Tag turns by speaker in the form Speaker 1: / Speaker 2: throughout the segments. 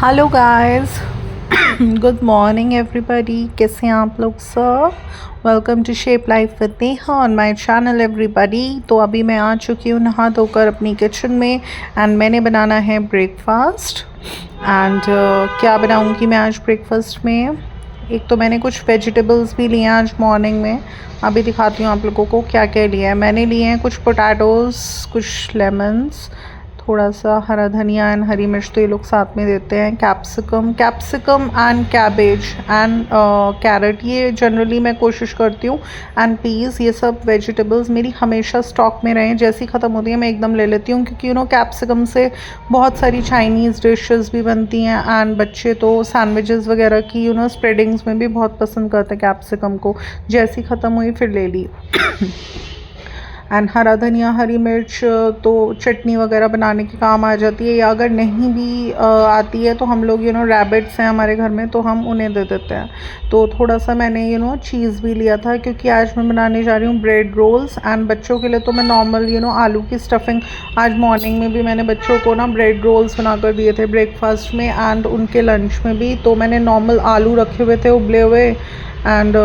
Speaker 1: Hello guys, good morning everybody. कैसे हैं आप लोग सब? Welcome to shape life with Neha on my channel everybody. तो अभी मैं आ चुकी हूँ नहा धोकर अपनी किचन में एंड मैंने बनाना है ब्रेकफास्ट। एंड क्या बनाऊँगी मैं आज ब्रेकफास्ट में? एक तो मैंने कुछ वेजिटेबल्स भी लिए हैं आज मॉर्निंग में। अभी दिखाती हूँ आप लोगों को क्या क्या लिया है। मैंने लिए हैं कुछ पोटैटोज़, कुछ लेमन्स, थोड़ा सा हरा धनिया एंड हरी मिर्च, तो ये लोग साथ में देते हैं। Capsicum and cabbage and carrot, ये जनरली मैं कोशिश करती हूँ। एंड पीस, ये सब वेजिटेबल्स मेरी हमेशा स्टॉक में रहें। जैसी ख़त्म होती है मैं एकदम ले लेती हूँ, क्योंकि कैप्सिकम से बहुत सारी चाइनीज़ डिशेस भी बनती हैं। एंड बच्चे तो सैंडविचेस वगैरह की स्प्रेडिंग्स में भी बहुत पसंद करते हैं कैप्सिकम को। जैसी ख़त्म हुई फिर ले ली। एंड हरा धनिया, हरी मिर्च तो चटनी वगैरह बनाने के काम आ जाती है, या अगर नहीं भी आती है तो हम लोग रैबिट्स हैं हमारे घर में, तो हम उन्हें दे देते हैं। तो थोड़ा सा मैंने चीज़ भी लिया था, क्योंकि आज मैं बनाने जा रही हूँ ब्रेड रोल्स। एंड बच्चों के लिए तो मैं नॉर्मल आलू की स्टफिंग, आज मॉर्निंग में भी मैंने बच्चों को ब्रेड रोल्स बना कर दिए थे ब्रेकफास्ट में एंड उनके लंच में भी। तो मैंने नॉर्मल आलू रखे हुए थे उबले हुए, एंड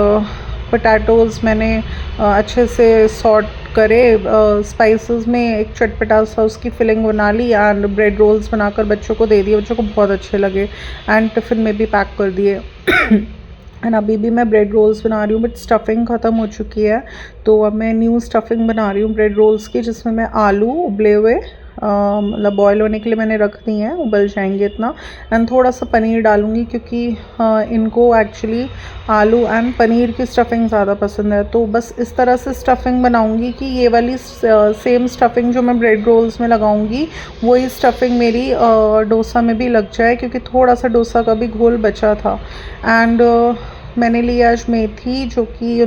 Speaker 1: पोटैटोज़ मैंने अच्छे से सॉर्ट करे स्पाइसेस में, एक चटपटा सा उसकी फिलिंग बना ली एंड ब्रेड रोल्स बनाकर बच्चों को दे दिए। बच्चों को बहुत अच्छे लगे एंड टिफ़िन में भी पैक कर दिए। एंड अभी भी मैं ब्रेड रोल्स बना रही हूँ, बट स्टफिंग ख़त्म हो चुकी है। तो अब मैं न्यू स्टफिंग बना रही हूँ ब्रेड रोल्स की, जिसमें मैं आलू उबले हुए मतलब बॉयल होने के लिए मैंने रख दी हैं, उबल जाएंगे इतना। एंड थोड़ा सा पनीर डालूँगी, क्योंकि इनको एक्चुअली आलू एंड पनीर की स्टफिंग ज़्यादा पसंद है। तो बस इस तरह से स्टफिंग बनाऊँगी कि ये वाली सेम स्टफिंग जो मैं ब्रेड रोल्स में लगाऊँगी वही स्टफिंग मेरी डोसा में भी लग जाए, क्योंकि थोड़ा सा डोसा का भी घोल बचा था। एंड मैंने ली आज मेथी, जो कि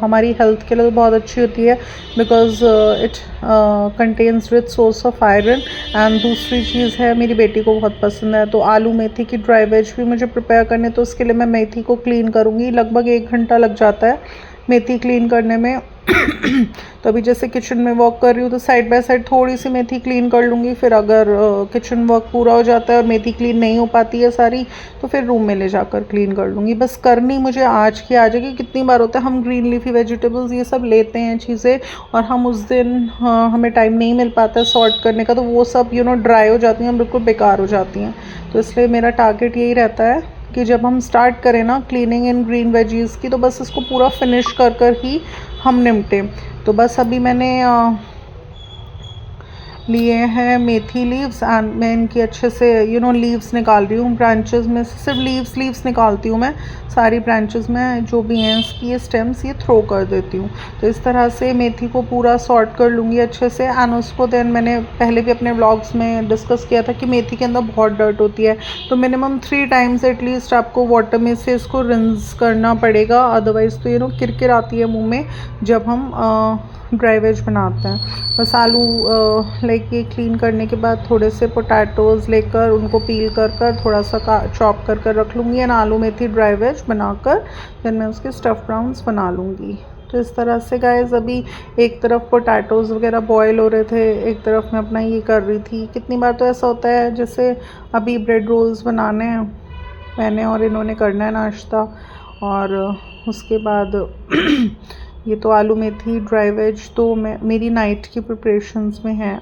Speaker 1: हमारी हेल्थ के लिए तो बहुत अच्छी होती है, because it contains rich source of iron. And दूसरी चीज़ है, मेरी बेटी को बहुत पसंद है, तो आलू मेथी की ड्राई वेज भी मुझे प्रिपेयर करने, तो उसके लिए मैं मेथी को क्लीन करूँगी। लगभग 1 घंटा लग जाता है मेथी क्लीन करने में। तो अभी जैसे किचन में वॉक कर रही हूँ, तो साइड बाय साइड थोड़ी सी मेथी क्लीन कर लूँगी। फिर अगर किचन वर्क पूरा हो जाता है और मेथी क्लीन नहीं हो पाती है सारी, तो फिर रूम में ले जाकर क्लीन कर लूँगी। बस करनी मुझे आज की आ जाएगी। कितनी बार होता है हम ग्रीन लीफी वेजिटेबल्स ये सब लेते हैं चीज़ें, और हम उस दिन हमें टाइम नहीं मिल पाता है सॉर्ट करने का, तो वो सब ड्राई हो जाती हैं, बिल्कुल बेकार हो जाती हैं। तो इसलिए मेरा टारगेट यही रहता है कि जब हम स्टार्ट करें ना क्लीनिंग इन ग्रीन वेजीज़ की, तो बस इसको पूरा फिनिश कर कर ही हम निपटें। तो बस अभी मैंने लिए हैं मेथी लीव्स एंड मैं इनकी अच्छे से लीव्स निकाल रही हूँ। ब्रांचेस में से सिर्फ लीव्स निकालती हूँ मैं, सारी ब्रांचेस में जो भी हैं इसकी ये स्टेम्स ये थ्रो कर देती हूँ। तो इस तरह से मेथी को पूरा सॉर्ट कर लूँगी अच्छे से। एंड उसको देन मैंने पहले भी अपने व्लॉग्स में डिस्कस किया था कि मेथी के अंदर बहुत डर्ट होती है, तो मिनिमम 3 टाइम्स एटलीस्ट आपको वाटर में से इसको रिंस करना पड़ेगा, अदरवाइज़ तो किरकिर आती है मुँह में जब हम ड्राई वेज बनाते हैं। बस आलू लाइक ये क्लीन करने के बाद थोड़े से पोटैटोज़ लेकर उनको पील कर थोड़ा सा चॉप कर रख लूँगी, एंड आलू मेथी ड्राई वेज बनाकर फिर मैं उसके स्टफ़ ब्राउन्स बना लूँगी। तो इस तरह से गाइस, अभी एक तरफ पोटैटोज़ वगैरह बॉयल हो रहे थे, एक तरफ मैं अपना ये कर रही थी। कितनी बार तो ऐसा होता है, जैसे अभी ब्रेड रोल्स बनाने हैं मैंने और इन्होंने करना है नाश्ता, और उसके बाद ये तो आलू मेथी ड्राई वेज तो मेरी नाइट की प्रिपरेशंस में है।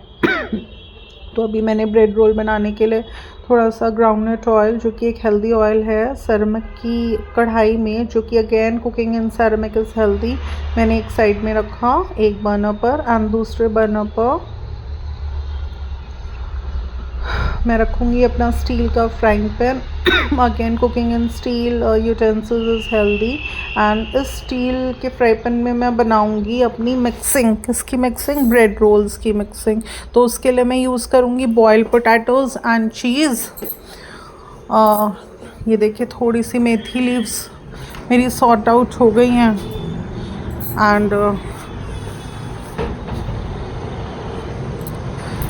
Speaker 1: तो अभी मैंने ब्रेड रोल बनाने के लिए थोड़ा सा ग्राउंडनट ऑयल, जो कि एक हेल्दी ऑयल है, सेरेमिक की कढ़ाई में, जो कि again cooking in ceramic is healthy, मैंने एक साइड में रखा एक बर्नर पर, एंड दूसरे बर्नर पर मैं रखूँगी अपना स्टील का frying pan. Again cooking in steel utensils is healthy. And इस स्टील के फ्राई पैन में मैं बनाऊँगी अपनी मिक्सिंग, किसकी मिक्सिंग? ब्रेड रोल्स की मिक्सिंग। तो उसके लिए मैं यूज़ करूँगी बॉइल्ड पोटैटोज़ एंड चीज़। ये देखिए थोड़ी सी मेथी लीव्स मेरी सॉर्ट आउट हो गई हैं, एंड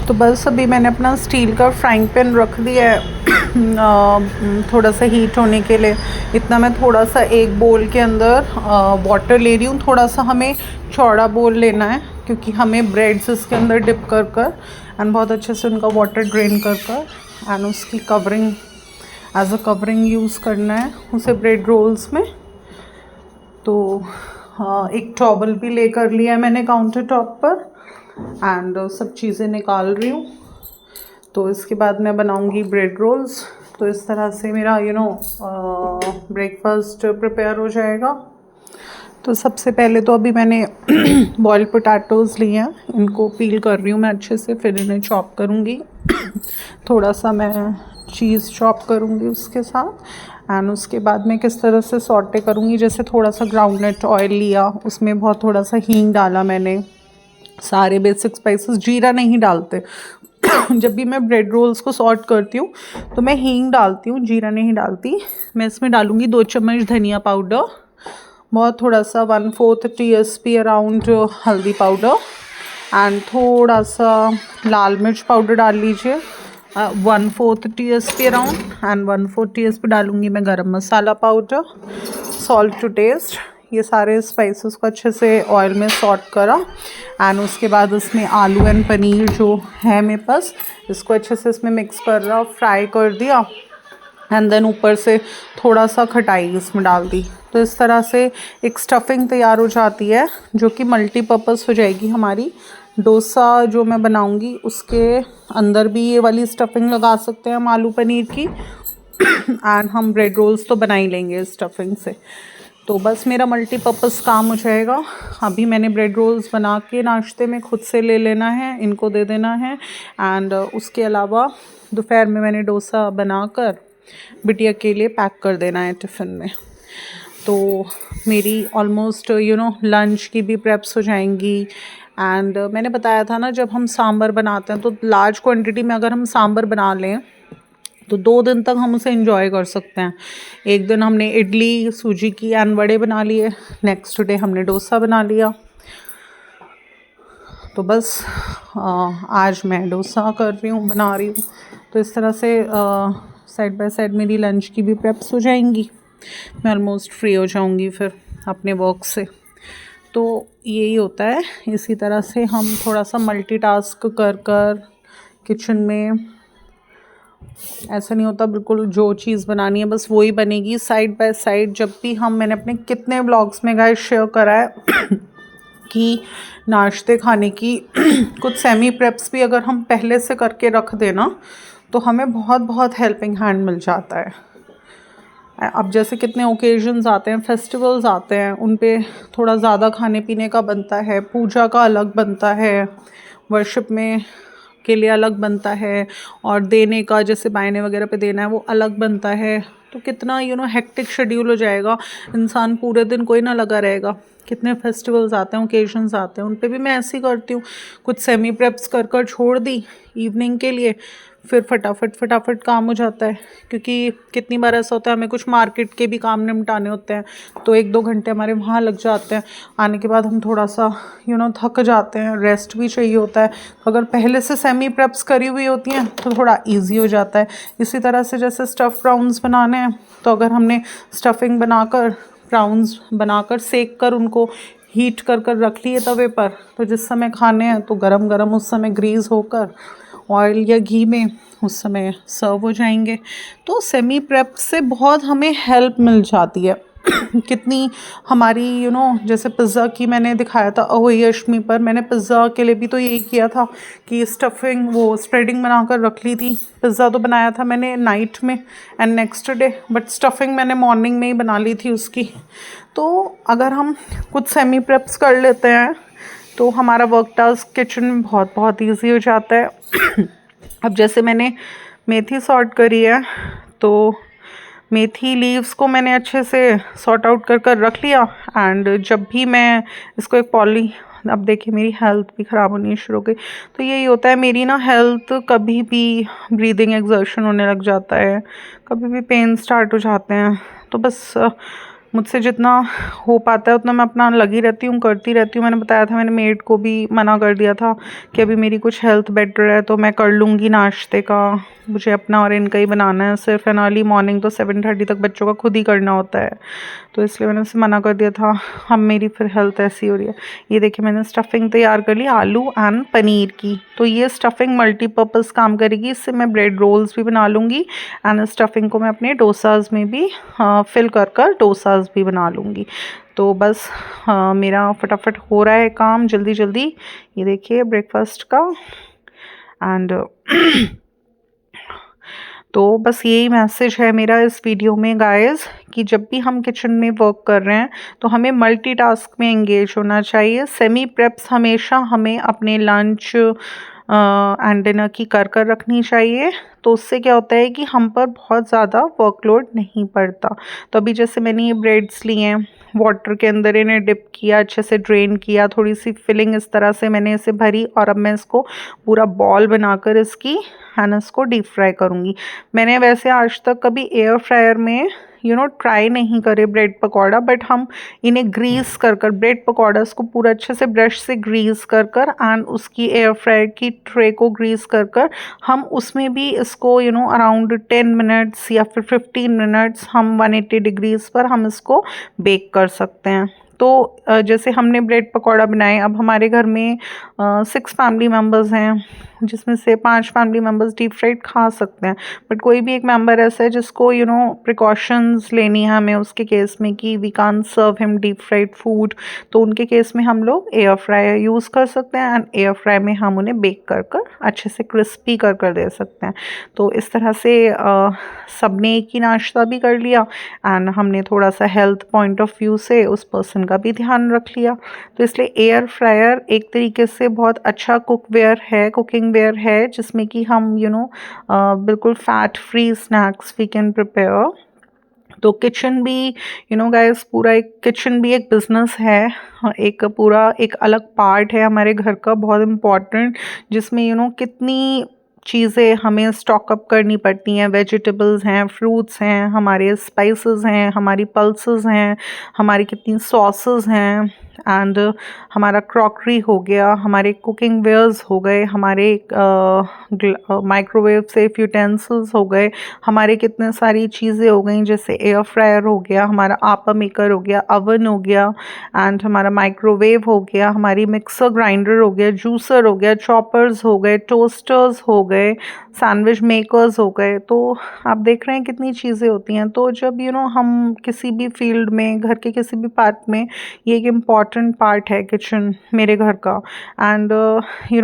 Speaker 1: तो बस अभी मैंने अपना स्टील का फ्राइंग पैन रख दिया है थोड़ा सा हीट होने के लिए। इतना मैं थोड़ा सा एक बोल के अंदर वाटर ले रही हूँ। थोड़ा सा हमें चौड़ा बोल लेना है, क्योंकि हमें ब्रेड्स इसके अंदर डिप कर एंड बहुत अच्छे से उनका वाटर ड्रेन कर एंड उसकी covering as a covering use करना है उसे ब्रेड रोल्स में। तो एक टॉवल भी लेकर लिया है मैंने काउंटर टॉप पर एंड सब चीज़ें निकाल रही हूँ। तो इसके बाद मैं बनाऊँगी ब्रेड रोल्स। तो इस तरह से मेरा ब्रेकफास्ट प्रिपेयर हो जाएगा। तो सबसे पहले तो अभी मैंने बॉइल्ड पोटैटोज़ लिए हैं, इनको पील कर रही हूँ मैं अच्छे से, फिर इन्हें चॉप करूँगी। थोड़ा सा मैं चीज़ चॉप करूँगी उसके साथ एंड उसके बाद मैं किस तरह से सॉटे करूँगी। जैसे थोड़ा सा ग्राउंडनट ऑयल लिया, उसमें बहुत थोड़ा सा हींग डाला मैंने, सारे बेसिक स्पाइसेस, जीरा नहीं डालते जब भी मैं ब्रेड रोल्स को सॉट करती हूँ तो मैं हींग डालती हूँ, जीरा नहीं डालती। मैं इसमें डालूँगी 2 चम्मच धनिया पाउडर, बहुत थोड़ा सा 1/4 TSP अराउंड हल्दी पाउडर एंड थोड़ा सा लाल मिर्च पाउडर डाल लीजिए 1/4 TSP अराउंड एंड 1/4 TSP डालूँगी मैं गरम मसाला पाउडर, सॉल्ट टू टेस्ट। ये सारे स्पाइसेस को अच्छे से ऑयल में सॉट करा एंड उसके बाद उसमें आलू एंड पनीर जो है मेरे पास, इसको अच्छे से इसमें मिक्स कर रहा, फ्राई कर दिया एंड देन ऊपर से थोड़ा सा खटाई इसमें डाल दी। तो इस तरह से एक स्टफिंग तैयार हो जाती है जो कि मल्टीपर्पज़ हो जाएगी हमारी। डोसा जो मैं बनाऊंगी उसके अंदर भी ये वाली स्टफिंग लगा सकते हैं हम आलू पनीर की एंड हम ब्रेड रोल्स तो बना ही लेंगे स्टफिंग से। तो बस मेरा मल्टीपर्पज़ काम हो जाएगा। अभी मैंने ब्रेड रोल्स बना के नाश्ते में खुद से ले लेना है, इनको दे देना है एंड उसके अलावा दोपहर में मैंने डोसा बनाकर बिटिया के लिए पैक कर देना है टिफ़िन में। तो मेरी ऑलमोस्ट लंच की भी प्रेप्स हो जाएंगी एंड मैंने बताया था ना, जब हम सांभर बनाते हैं तो लार्ज क्वांटिटी में अगर हम सांभर बना लें तो 2 दिन तक हम उसे एंजॉय कर सकते हैं। एक दिन हमने इडली सूजी की एंड वड़े बना लिए, नेक्स्ट डे हमने डोसा बना लिया। तो बस आज मैं डोसा कर रही हूँ, बना रही हूँ। तो इस तरह से साइड बाय साइड मेरी लंच की भी प्रेप्स हो जाएंगी। मैं ऑलमोस्ट फ्री हो जाऊंगी फिर अपने वर्क से। तो यही होता है, इसी तरह से हम थोड़ा सा मल्टीटास्क कर कर किचन में, ऐसा नहीं होता बिल्कुल जो चीज़ बनानी है बस वही बनेगी। साइड बाय साइड जब भी मैंने अपने कितने ब्लॉग्स में गाइस शेयर करा है कि नाश्ते खाने की कुछ सेमी प्रेप्स भी अगर हम पहले से करके रख देना तो हमें बहुत बहुत हेल्पिंग हैंड मिल जाता है। अब जैसे कितने ओकेजन्स आते हैं, फेस्टिवल्स आते हैं, उन पे थोड़ा ज़्यादा खाने पीने का बनता है, पूजा का अलग बनता है, वर्शिप में के लिए अलग बनता है, और देने का जैसे बायने वगैरह पे देना है वो अलग बनता है। तो कितना हेक्टिक शेड्यूल हो जाएगा, इंसान पूरे दिन कोई ना लगा रहेगा। कितने फेस्टिवल्स आते हैं, ओकेजन्स आते हैं, उन पे भी मैं ऐसे ही करती हूँ, कुछ सेमी प्रेप्स कर कर छोड़ दी इवनिंग के लिए, फिर फटाफट काम हो जाता है। क्योंकि कितनी बार ऐसा होता है हमें कुछ मार्केट के भी काम निपटाने होते हैं तो 1-2 घंटे हमारे वहाँ लग जाते हैं। आने के बाद हम थोड़ा सा थक जाते हैं, रेस्ट भी चाहिए होता है। अगर पहले से सेमी प्रेप्स करी हुई होती हैं तो थोड़ा ईजी हो जाता है। इसी तरह से जैसे स्टफ़ प्राउन्स बनाने हैं तो अगर हमने स्टफिंग बनाकर, प्राउन्स बनाकर, सेक कर, उनको हीट कर कर रख लिए तवे पर, तो जिस समय खाने हैं तो गरम गरम उस समय ग्रीस होकर ऑयल या घी में उस समय सर्व हो जाएंगे। तो सेमी प्रेप से बहुत हमें हेल्प मिल जाती है। कितनी हमारी जैसे पिज़्ज़ा की मैंने दिखाया था अहोई अष्टमी पर, मैंने पिज़्ज़ा के लिए भी तो यही किया था कि स्टफिंग वो स्प्रेडिंग बनाकर रख ली थी। पिज़्ज़ा तो बनाया था मैंने नाइट में and next day, but stuffing मैंने मॉर्निंग में ही बना ली थी उसकी। तो अगर हम कुछ सेमी प्रेप्स कर लेते हैं तो हमारा वर्क टास्क किचन में बहुत बहुत ईजी हो जाता है। अब जैसे मैंने मेथी सॉर्ट करी है तो मेथी लीव्स को मैंने अच्छे से सॉर्ट आउट कर कर रख लिया एंड जब भी मैं इसको एक अब देखिए मेरी हेल्थ भी ख़राब होनी शुरू हो गई। तो यही होता है मेरी हेल्थ, कभी भी ब्रीदिंग एक्सर्शन होने लग जाता है, कभी भी पेन स्टार्ट हो जाते हैं। तो बस मुझसे जितना हो पाता है उतना मैं अपना लगी रहती हूँ, करती रहती हूँ। मैंने बताया था, मैंने मेड को भी मना कर दिया था कि अभी मेरी कुछ हेल्थ बेटर है तो मैं कर लूँगी नाश्ते का, मुझे अपना और इनका ही बनाना है सिर्फ। एंड अर्ली मॉर्निंग तो 7:30 तक बच्चों का खुद ही करना होता है, तो इसलिए मैंने उसे मना कर दिया था। अब मेरी फिर हेल्थ ऐसी हो रही है। ये देखिए मैंने स्टफिंग तैयार कर ली आलू एंड पनीर की। तो ये स्टफिंग मल्टीपर्पज़ काम करेगी, इससे मैं ब्रेड रोल्स भी बना लूँगी एंड स्टफिंग को मैं अपने डोसाज में भी फिल कर कर डोसाज भी बना लूँगी। तो बस मेरा फटाफट हो रहा है काम जल्दी जल्दी। ये देखिए ब्रेकफास्ट का एंड तो बस यही मैसेज है मेरा इस वीडियो में गाइस, कि जब भी हम किचन में वर्क कर रहे हैं तो हमें मल्टीटास्क में एंगेज होना चाहिए। सेमी प्रेप्स हमेशा हमें अपने लंच एंड डिनर की कर कर रखनी चाहिए, तो उससे क्या होता है कि हम पर बहुत ज़्यादा वर्कलोड नहीं पड़ता। तो अभी जैसे मैंने ये ब्रेड्स लिए हैं, वाटर के अंदर इन्हें डिप किया, अच्छे से ड्रेन किया, थोड़ी सी फिलिंग इस तरह से मैंने इसे भरी और अब मैं इसको पूरा बॉल बनाकर इसकी एंड इसको डीप फ्राई करूँगी। मैंने वैसे आज तक कभी एयर फ्रायर में ट्राई नहीं करे ब्रेड पकौड़ा, बट हम इन्हें ग्रीस कर कर ब्रेड पकौड़ा को पूरा अच्छे से ब्रश से ग्रीस कर कर एंड उसकी एयर फ्रायर की ट्रे को ग्रीस कर कर हम उसमें भी इसको अराउंड 10 मिनट्स या फिर 15 मिनट्स हम 180 डिग्रीज पर हम इसको बेक कर सकते हैं। तो जैसे हमने ब्रेड पकौड़ा बनाए, अब हमारे घर में 6 फैमिली मेम्बर्स हैं, जिसमें से 5 फैमिली मेम्बर्स डीप फ्राइड खा सकते हैं, बट कोई भी एक मेंबर ऐसा है जिसको प्रिकॉशंस लेनी है हमें उसके केस में कि we can't serve him deep fried food, तो उनके केस में हम लोग एयर फ्रायर यूज़ कर सकते हैं एंड एयर फ्राई में हम उन्हें बेक कर कर अच्छे से क्रिस्पी कर कर दे सकते हैं। तो इस तरह से सबने एक ही नाश्ता भी कर लिया एंड हमने थोड़ा सा हेल्थ पॉइंट ऑफ व्यू से उस पर्सन का भी ध्यान रख लिया। तो इसलिए एयर फ्रायर एक तरीके से बहुत अच्छा कुकिंग वेयर है जिसमें कि हम बिल्कुल fat free snacks we can prepare. तो किचन भी गाइस, पूरा एक किचन भी एक बिज़नेस है, एक पूरा एक अलग पार्ट है हमारे घर का बहुत इम्पॉर्टेंट, जिसमें कितनी चीज़ें हमें स्टॉक अप करनी पड़ती हैं। वेजिटेबल्स हैं, फ्रूट्स हैं, हमारे स्पाइसेस हैं, हमारी पल्सेस हैं, हमारी कितनी सॉसेस हैं एंड हमारा क्रॉकरी हो गया, हमारे कुकिंग वेयर्स हो गए, हमारे माइक्रोवेव सेफ यूटेंसिल्स हो गए, हमारे कितने सारी चीज़ें हो गई, जैसे एयर फ्रायर हो गया, हमारा आपा मेकर हो गया, अवन हो गया एंड हमारा माइक्रोवेव हो गया, हमारी मिक्सर ग्राइंडर हो गया, जूसर हो गया, चॉपर्स हो गए, टोस्टर्स हो गए, सैंडविच मेकर्स हो गए। तो आप देख रहे हैं कितनी चीज़ें होती हैं। तो जब हम किसी भी फील्ड में, घर के किसी भी पार्ट में, ये एक इम्पॉर्टेंट पार्ट है किचन मेरे घर का एंड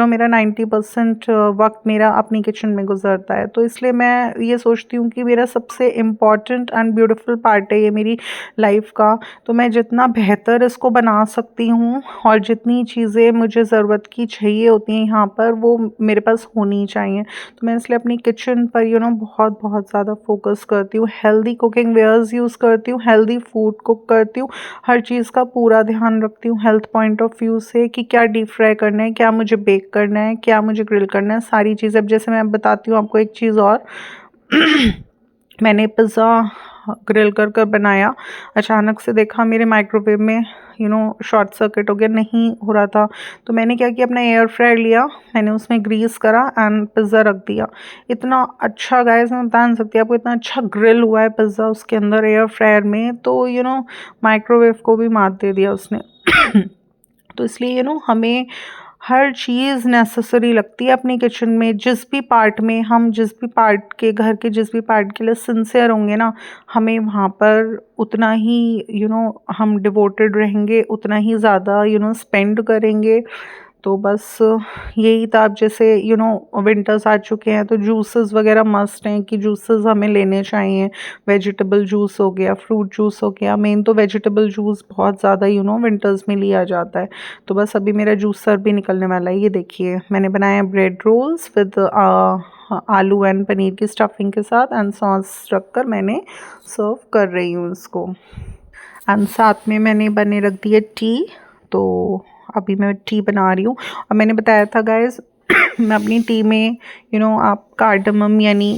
Speaker 1: मेरा 90% वक्त मेरा अपनी किचन में गुजरता है। तो इसलिए मैं ये सोचती हूँ कि मेरा सबसे इम्पॉर्टेंट एंड ब्यूटीफुल पार्ट है ये मेरी लाइफ का। तो मैं जितना बेहतर इसको बना सकती हूँ और जितनी चीज़ें मुझे ज़रूरत की चाहिए होती हैं यहाँ पर, वो मेरे पास होनी चाहिए। तो मैं इसलिए अपनी किचन पर बहुत बहुत ज़्यादा फोकस करती हूँ। हेल्दी कुकिंग वेयर्स यूज़ करती हूँ, हेल्दी फूड कुक करती हूँ, हर चीज़ का पूरा ध्यान रखती हूँ हेल्थ पॉइंट ऑफ व्यू से कि क्या डीप फ्राई करना है, क्या मुझे बेक करना है, क्या मुझे ग्रिल करना है, सारी चीज़ें। अब जैसे मैं बताती हूँ आपको एक चीज़ और मैंने पिज़्ज़ा ग्रिल कर कर बनाया, अचानक से देखा मेरे माइक्रोवेव में शॉर्ट सर्किट हो गया, नहीं हो रहा था। तो मैंने क्या किया, अपना एयर फ्रायर लिया, मैंने उसमें ग्रीस करा एंड पिज़्ज़ा रख दिया। इतना अच्छा गाइस, मैं बता नहीं सकती आपको, इतना अच्छा ग्रिल हुआ है पिज़्ज़ा उसके अंदर एयर फ्रायर में। तो माइक्रोवेव को भी मात दे दिया उसने तो इसलिए हमें हर चीज़ नेसेसरी लगती है अपनी किचन में। जिस भी पार्ट में हम, जिस भी पार्ट के घर के जिस भी पार्ट के लिए सिंसियर होंगे ना, हमें वहाँ पर उतना ही हम डिवोटेड रहेंगे, उतना ही ज़्यादा स्पेंड करेंगे। तो बस यही था। अब जैसे विंटर्स आ चुके हैं तो जूसेस वगैरह मस्ट हैं कि जूसेस हमें लेने चाहिए। वेजिटेबल जूस हो गया, फ्रूट जूस हो गया, मेन तो वेजिटेबल जूस बहुत ज़्यादा विंटर्स में लिया जाता है। तो बस अभी मेरा जूसर भी निकलने वाला है। ये देखिए मैंने बनाया ब्रेड रोल्स विद आलू एंड पनीर की स्टफिंग के साथ एंड सॉस रख कर मैंने सर्व कर रही हूँ इसको। एंड साथ में मैंने बने रख दिए टी, तो अभी मैं टी बना रही हूँ। और मैंने बताया था गाइस मैं अपनी टी में आप कार्डमम यानी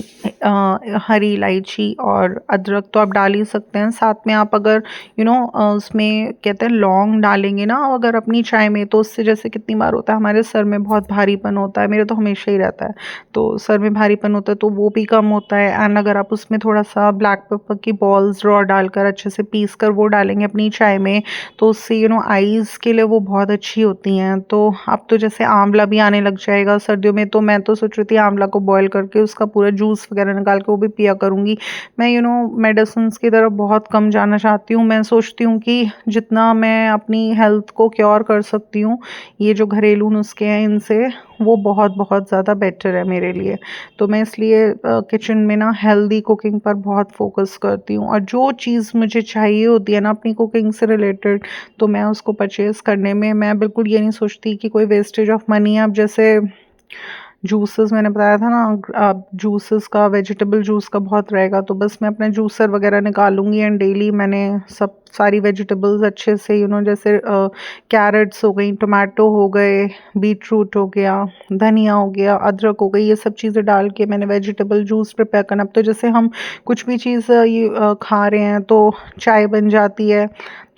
Speaker 1: हरी इलायची और अदरक तो आप डाल ही सकते हैं। साथ में आप अगर उसमें कहते हैं लौंग डालेंगे ना अगर अपनी चाय में, तो उससे जैसे कितनी बार होता है हमारे सर में बहुत भारीपन होता है, मेरे तो हमेशा ही रहता है, तो सर में भारीपन होता है तो वो भी कम होता है। एंड अगर आप उसमें थोड़ा सा ब्लैक पेपर की बॉल्स रॉ डालकर अच्छे से पीस कर वो डालेंगे अपनी चाय में, तो उससे आईज़ के लिए वो बहुत अच्छी होती हैं। तो अब तो जैसे आंवला भी आने लग जाएगा सर्दियों में, तो मैं तो सोच रही थी आंवला को बॉयल करके उसका पूरा जूस वगैरह निकाल के वो भी पिया करूँगी। मैं मेडिसिन्स की तरफ बहुत कम जाना चाहती हूँ। मैं सोचती हूँ कि जितना मैं अपनी हेल्थ को क्योर कर सकती हूँ, ये जो घरेलू नुस्खे हैं इनसे, वो बहुत बहुत ज़्यादा बेटर है मेरे लिए। तो मैं इसलिए किचन में ना हेल्दी कुकिंग पर बहुत फोकस करती हूँ, और जो चीज़ मुझे चाहिए होती है ना अपनी कुकिंग से रिलेटेड, तो मैं उसको परचेज़ करने में मैं बिल्कुल ये नहीं सोचती कि कोई वेस्टेज ऑफ मनी है। अब जैसे जूसेस मैंने बताया था ना, अब जूसेस का वेजिटेबल जूस का बहुत रहेगा, तो बस मैं अपना जूसर वगैरह निकालूंगी एंड डेली मैंने सब सारी वेजिटेबल्स अच्छे से जैसे कैरेट्स हो गई, टोमेटो हो गए, बीट रूट हो गया, धनिया हो गया, अदरक हो गई, ये सब चीज़ें डाल के मैंने वेजिटेबल जूस प्रिपेयर करना। अब तो जैसे हम कुछ भी चीज़ खा रहे हैं तो चाय बन जाती है,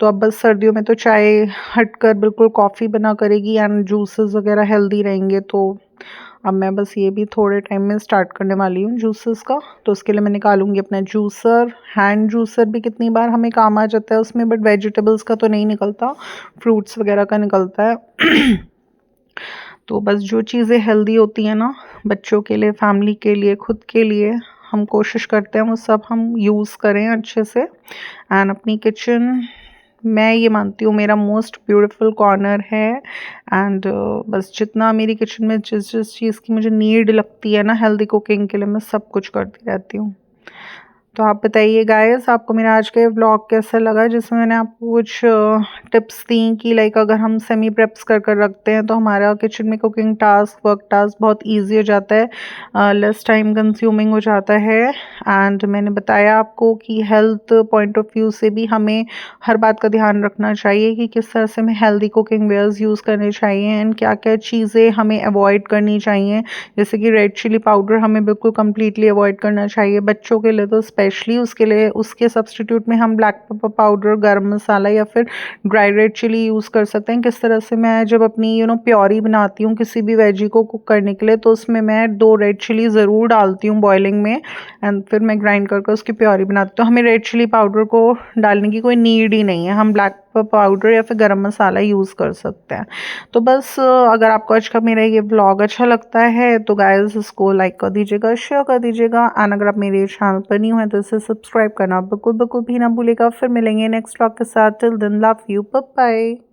Speaker 1: तो अब बस सर्दियों में तो चाय हटकर बिल्कुल कॉफ़ी बना करेगी एंड जूसेस वगैरह हेल्दी रहेंगे। तो अब मैं बस ये भी थोड़े टाइम में स्टार्ट करने वाली हूँ जूसेस का। तो उसके लिए मैं निकालूंगी अपना जूसर। हैंड जूसर भी कितनी बार हमें काम आ जाता है उसमें, बट वेजिटेबल्स का तो नहीं निकलता, फ्रूट्स वगैरह का निकलता है। तो बस जो चीज़ें हेल्दी होती हैं ना बच्चों के लिए, फैमिली के लिए, खुद के लिए, हम कोशिश करते हैं वो सब हम यूज़ करें अच्छे से। एंड अपनी किचन, मैं ये मानती हूँ मेरा मोस्ट ब्यूटीफुल कॉर्नर है। एंड बस जितना मेरी किचन में जिस जिस चीज़ की मुझे नीड लगती है ना हेल्दी कुकिंग के लिए, मैं सब कुछ करती रहती हूँ। तो आप बताइए गाइस, आपको मेरा आज का ये व्लॉग कैसा लगा, जिसमें मैंने आपको कुछ टिप्स दी कि लाइक अगर हम सेमी प्रेप्स कर कर रखते हैं तो हमारा किचन में कुकिंग टास्क, वर्क टास्क बहुत इजी हो जाता है, लेस टाइम कंज्यूमिंग हो जाता है। एंड मैंने बताया आपको कि हेल्थ पॉइंट ऑफ व्यू से भी हमें हर बात का ध्यान रखना चाहिए कि किस तरह से हमें हेल्दी कुकिंग वेयर्स यूज़ करने चाहिए एंड क्या क्या चीज़ें हमें अवॉइड करनी चाहिए। जैसे कि रेड चिली पाउडर हमें बिल्कुल कम्प्लीटली अवॉइड करना चाहिए, बच्चों के लिए तो स्पेशली उसके लिए उसके सब्स्टिट्यूट में हम ब्लैक पेपर पाउडर, गरम मसाला या फिर ड्राई रेड चिली यूज़ कर सकते हैं। किस तरह से मैं जब अपनी प्योरी बनाती हूँ किसी भी वेजी को कुक करने के लिए, तो उसमें मैं 2 रेड चिली ज़रूर डालती हूँ बॉइलिंग में, एंड फिर मैं ग्राइंड करके उसकी प्योरी बनाती हूँ। तो हमें रेड चिली पाउडर को डालने की कोई नीड ही नहीं है, हम ब्लैक पेपर पाउडर या फिर गरम मसाला यूज़ कर सकते हैं। तो बस अगर आपको आज का मेरा ये व्लॉग अच्छा लगता है तो गाइस इसको लाइक कर दीजिएगा, शेयर कर दीजिएगा, एंड अगर आप मेरे चैनल पर न्यू हैं तो इसे सब्सक्राइब करना बिल्कुल बिल्कुल भी ना भूलिएगा। फिर मिलेंगे नेक्स्ट व्लॉग के साथ। Till then love you, bye bye.